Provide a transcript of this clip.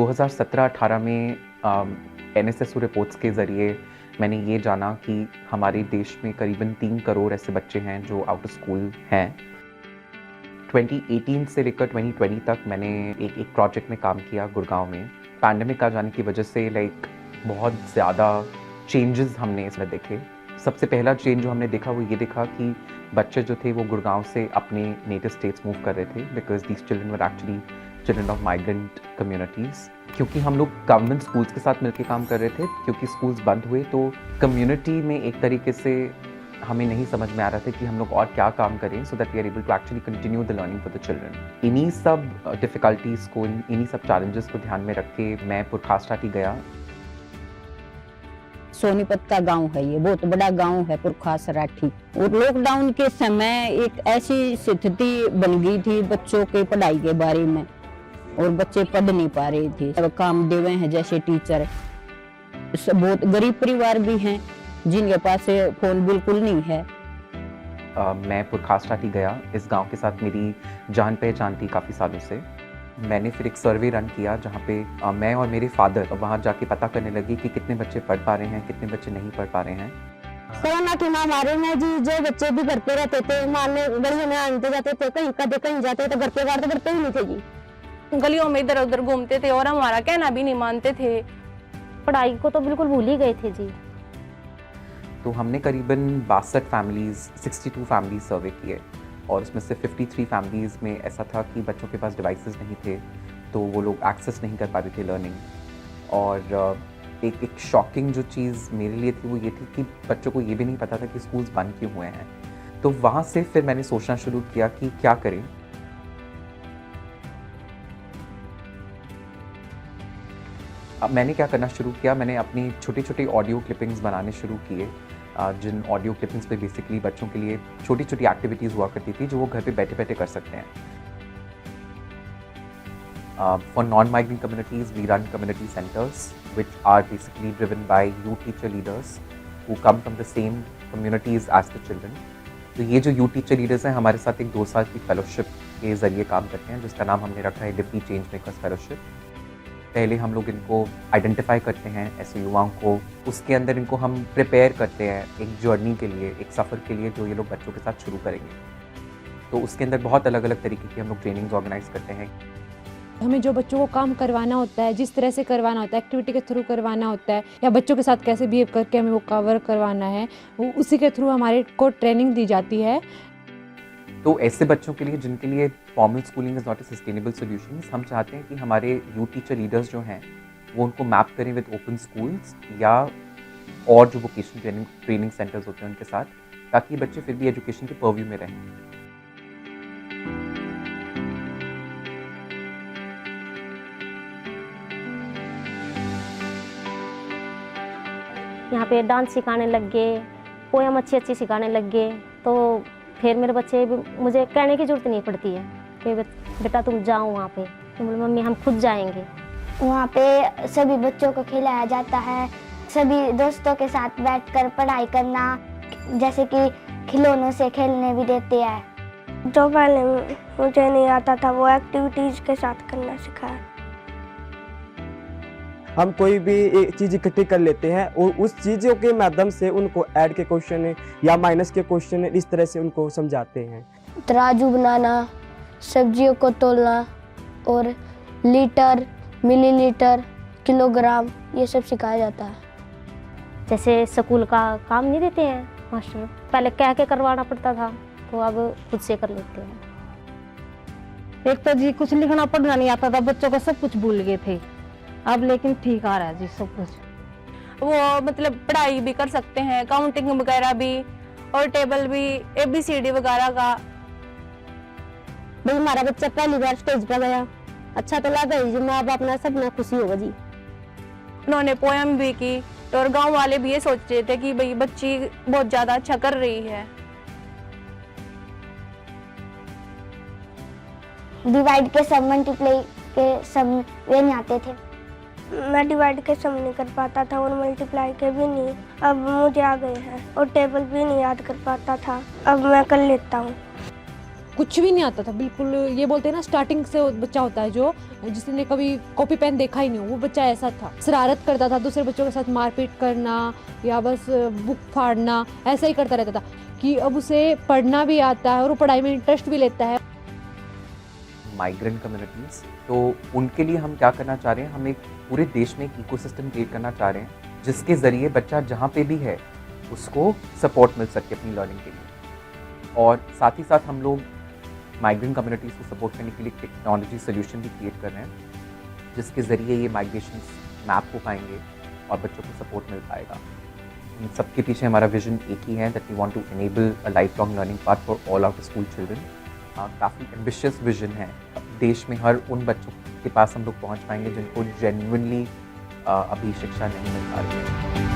2017-18 में NSS reports के ज़रिए मैंने ये जाना कि हमारे देश में करीबन 3 करोड़ ऐसे बच्चे हैं जो आउट ऑफ स्कूल हैं। 2018 से लेकर 2020 तक मैंने एक प्रोजेक्ट में काम किया गुड़गांव में। पैंडेमिक आ जाने की वजह से बहुत ज़्यादा चेंजेस हमने इसमें देखे। सबसे पहला चेंज जो हमने देखा वो ये देखा कि बच्चे जो थे वो गुड़गांव से अपने नेटिव स्टेट्स मूव कर रहे थे, because these children were actually children of migrant communities. क्योंकि हम लोग गवर्नमेंट स्कूल्स के साथ मिलकर काम कर रहे थे, क्योंकि स्कूल्स बंद हुए तो कम्युनिटी में एक तरीके से हमें नहीं समझ में आ रहा था कि हम लोग और क्या काम करें so that we are able to actually continue the learning for the children. इन्हीं सब डिफ़िकल्टीज़ को, इन्हीं सब चैलेंजेस को ध्यान में रख के मैं पुरखास्टाटी गया। सोनीपत का गांव है, ये बहुत बड़ा गांव है पुरखासराठी। और लॉकडाउन के समय एक ऐसी स्थिति बन गई थी बच्चों के पढ़ाई के बारे में, और बच्चे पढ़ नहीं पा रहे थे। अब काम देवे हैं जैसे टीचर, बहुत गरीब परिवार भी हैं जिनके पास फोन बिल्कुल नहीं है। मैं पुरखास्टाटी गया। इस गांव के साथ मेरी जान पहचान थी काफ़ी सालों से। मैंने फिर एक सर्वे रन किया जहाँ पे मैं और मेरे फादर वहाँ जाके पता करने लगे कि कितने बच्चे पढ़ पा रहे हैं, कितने बच्चे नहीं पढ़ पा रहे हैं। कोरोना की महामारी में जी जो बच्चे भी घर पे रहते थे, मानने गलियों में आते जाते थे, कहीं जाते तो घर पे बाहर तो करते ही नहीं थे जी। गलियों में इधर उधर घूमते थे और हमारा कहना भी नहीं मानते थे। पढ़ाई को तो बिल्कुल भूल ही गए थे जी। तो हमने करीबन 62 फैमिलीज़, 62 फैमिलीज सर्वे किए, और उसमें से 53 फैमिलीज़ में ऐसा था कि बच्चों के पास डिवाइसेस नहीं थे, तो वो लोग एक्सेस नहीं कर पा रहे थे लर्निंग। और एक शॉकिंग जो चीज़ मेरे लिए थी वो ये थी कि बच्चों को ये भी नहीं पता था कि स्कूल्स बंद क्यों हुए हैं। तो वहाँ से फिर मैंने सोचना शुरू किया कि क्या करें। अब मैंने क्या करना शुरू किया, मैंने अपनी छोटी छोटी ऑडियो क्लिपिंग्स बनाने शुरू किए, जिन ऑडियो क्लिपिंग्स पे बेसिकली बच्चों के लिए छोटी छोटी एक्टिविटीज़ हुआ करती थी जो वो घर पे बैठे बैठे कर सकते हैं। For non migrant communities we run community centres which are basically driven by youth teacher leaders who come from the same communities as the children. तो ये जो youth teacher leaders हैं हमारे साथ एक 2 साल की फेलोशिप के ज़रिए काम करते हैं, जिसका नाम हमने रखा है डिप्टी चेंज मेकर्स फेलोशिप। पहले हम लोग इनको आइडेंटिफाई करते हैं ऐसे युवाओं को, उसके अंदर इनको हम प्रिपेयर करते हैं एक जर्नी के लिए, एक सफ़र के लिए जो ये लोग बच्चों के साथ शुरू करेंगे। तो उसके अंदर बहुत अलग अलग तरीके की हम लोग ट्रेनिंग्स ऑर्गेनाइज करते हैं। हमें जो बच्चों को काम करवाना होता है, जिस तरह से करवाना होता है, एक्टिविटी के थ्रू करवाना होता है, या बच्चों के साथ कैसे बिहेव करके हमें वो कवर करवाना है, वो उसी के थ्रू हमारे को ट्रेनिंग दी जाती है। तो ऐसे बच्चों के लिए जिनके लिए formal schooling is not a sustainable solution, हम चाहते हैं कि हमारे यूथ टीचर लीडर्स जो हैं वो उनको मैप करें विद ओपन स्कूल्स या और जो वोकेशनल ट्रेनिंग सेंटर्स होते हैं उनके साथ, ताकि बच्चे फिर भी एजुकेशन के पर्व्यू में रहें। यहाँ पे डांस सिखाने लग गए, पोएम अच्छी अच्छी सिखाने लग गए, तो फिर मेरे बच्चे मुझे कहने की जरूरत नहीं पड़ती है कि बेटा तुम जाओ वहाँ पे, तो बोले मम्मी हम खुद जाएंगे। वहाँ पे सभी बच्चों को खिलाया जाता है, सभी दोस्तों के साथ बैठकर पढ़ाई करना, जैसे कि खिलौनों से खेलने भी देते हैं। जो पहले मुझे नहीं आता था वो एक्टिविटीज़ के साथ करना सिखाया। हम कोई भी एक चीज़ इकट्ठी कर लेते हैं और उस चीज़ों के माध्यम से उनको ऐड के क्वेश्चन या माइनस के क्वेश्चन इस तरह से उनको समझाते हैं। तराजू बनाना, सब्जियों को तोलना और लीटर, मिलीलीटर, किलोग्राम ये सब सिखाया जाता है। जैसे स्कूल का काम नहीं देते हैं मास्टर, पहले कह के करवाना पड़ता था, तो अब खुद से कर लेते हैं। एक तो जी कुछ लिखना पढ़ना नहीं आता था, बच्चों को सब कुछ भूल गए थे, अब लेकिन ठीक आ रहा है जी सब कुछ। वो मतलब पढ़ाई भी कर सकते हैं, काउंटिंग वगैरह भी, और टेबल भी, ABCD वगैरह का। भाई हमारा बच्चा पहली बार स्टेज पर गया, अच्छा तो लगा जी, माँ बाप ना सब ना खुशी होगा जी। उन्होंने पोएम भी की, और गांव वाले भी ये सोच रहे थे कि भाई बच्ची बहुत ज्यादा अच्छा कर रही है। डिवाइड के सब, मल्टीप्लाई के सब वे नहीं आते थे। मैं डिवाइड के सम नहीं कर पाता था और मल्टीप्लाई के भी नहीं, अब मुझे आ गए हैं। और टेबल भी नहीं याद कर पाता था, अब मैं कर लेता हूँ। कुछ भी नहीं आता था बिल्कुल। ये बोलते हैं ना स्टार्टिंग से बच्चा होता है जो जिसने कभी कॉपी पेन देखा ही नहीं हो, वो बच्चा ऐसा था। शरारत करता था, दूसरे बच्चों के साथ मारपीट करना या बस बुक फाड़ना, ऐसा ही करता रहता था। कि अब उसे पढ़ना भी आता है और वो पढ़ाई में इंटरेस्ट भी लेता है। माइग्रेंट कम्युनिटीज़, तो उनके लिए हम क्या करना चाह रहे हैं, हम एक पूरे देश में एक इकोसिस्टम क्रिएट करना चाह रहे हैं जिसके ज़रिए बच्चा जहाँ पे भी है उसको सपोर्ट मिल सके अपनी लर्निंग के लिए। और साथ ही साथ हम लोग माइग्रेंट कम्युनिटीज़ को सपोर्ट करने के लिए टेक्नोलॉजी सोल्यूशन भी क्रिएट कर रहे हैं जिसके ज़रिए ये माइग्रेशन मैप हो पाएंगे और बच्चों को सपोर्ट मिल पाएगा। इन सबके पीछे हमारा विजन एक ही है, that we want to enable a life long learning path for all our school children. काफ़ी एम्बिशियस विजन है। देश में हर उन बच्चों के पास हम लोग पहुंच पाएंगे जिनको जेन्युइनली अभी शिक्षा नहीं मिल पा रही है।